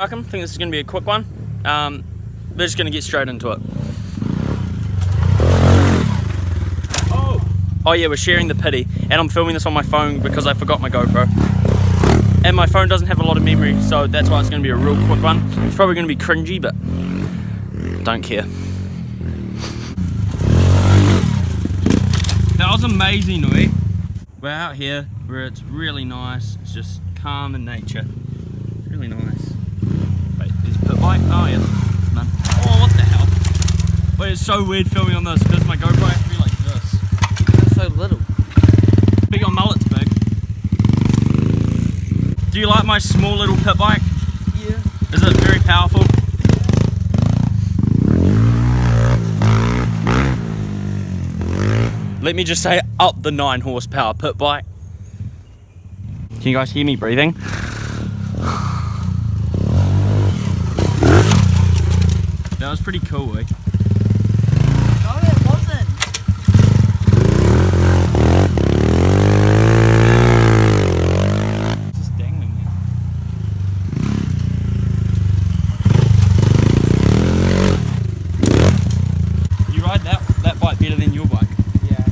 Welcome. I think this is going to be a quick one. We're just going to get straight into it. Oh yeah, we're sharing the pity, and I'm filming this on my phone because I forgot my GoPro. And my phone doesn't have a lot of memory, so that's why it's going to be a real quick one. It's probably going to be cringy, but don't care. That was amazing, Oi. We're out here where it's really nice. It's just calm in nature. Really nice. Wait, there's Pitbike? Oh yeah, none. Oh, what the hell? Wait, it's so weird filming on this because my GoPro has to be like this. That's so little. But your mullet's big. Do you like my small little Pitbike? Yeah. Is it very powerful? Let me just say, up the 9 horsepower Pitbike. Can you guys hear me breathing? That was pretty cool, eh? No, it wasn't. Just dangling there. You ride that bike better than your bike. Yeah.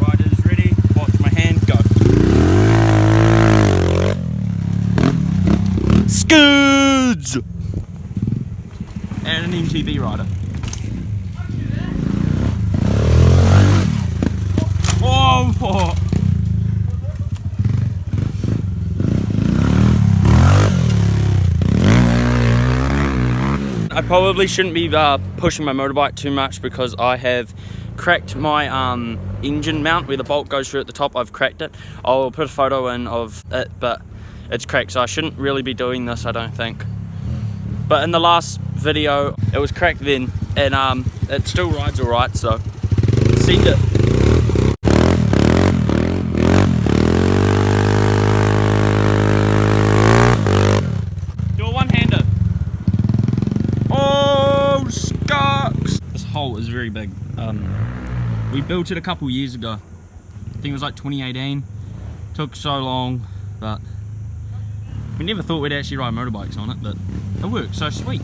Riders ready, watch my hand, go. Scoods! And an MTB rider. Oh! I probably shouldn't be pushing my motorbike too much because I have cracked my engine mount where the bolt goes through at the top. I've cracked it. I'll put a photo in of it, but it's cracked, so I shouldn't really be doing this, I don't think. But in the last video, it was cracked then, and it still rides alright, so send it. Do a one-hander. Oh, skunks! This hole is very big. We built it a couple years ago. I think it was like 2018. Took so long, but we never thought we'd actually ride motorbikes on it, but it worked, so sweet.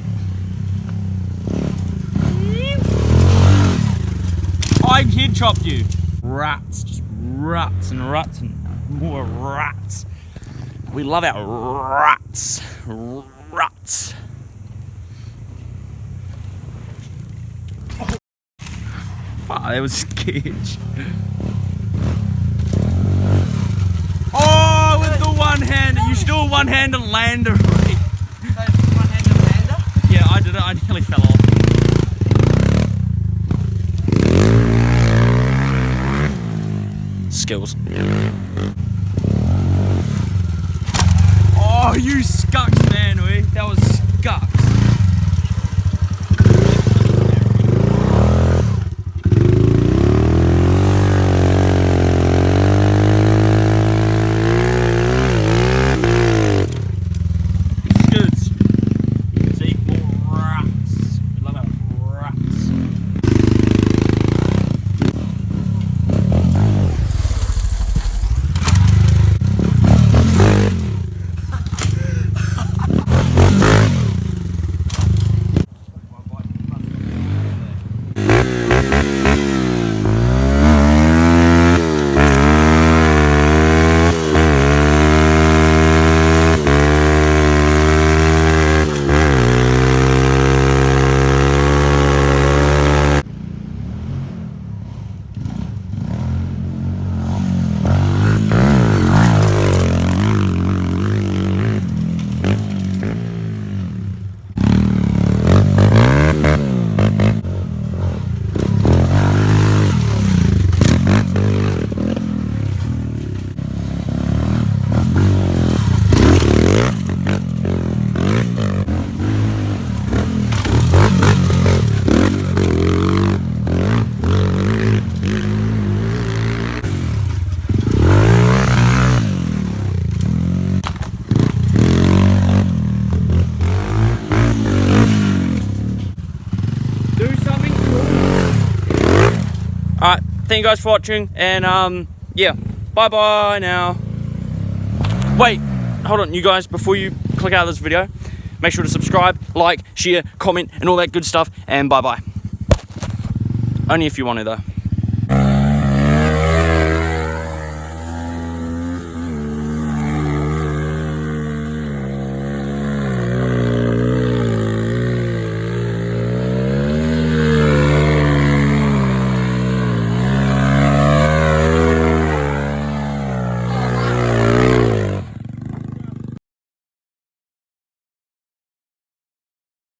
I head chopped you. Rats, just ruts and ruts and more rats. We love our rats. Ruts. Wow, that was sketch. Oh, with the one-hander. You still a one-handed lander, right? One-handed lander? Yeah, I did it. I nearly fell off. Skills. Oh, you scucks, man, oi. That was scucks. Alright, thank you guys for watching, and yeah, Bye-bye now. Wait, hold on, you guys, before you click out of this video, make sure to subscribe, like, share, comment, and all that good stuff, and bye-bye. Only if you want to, though.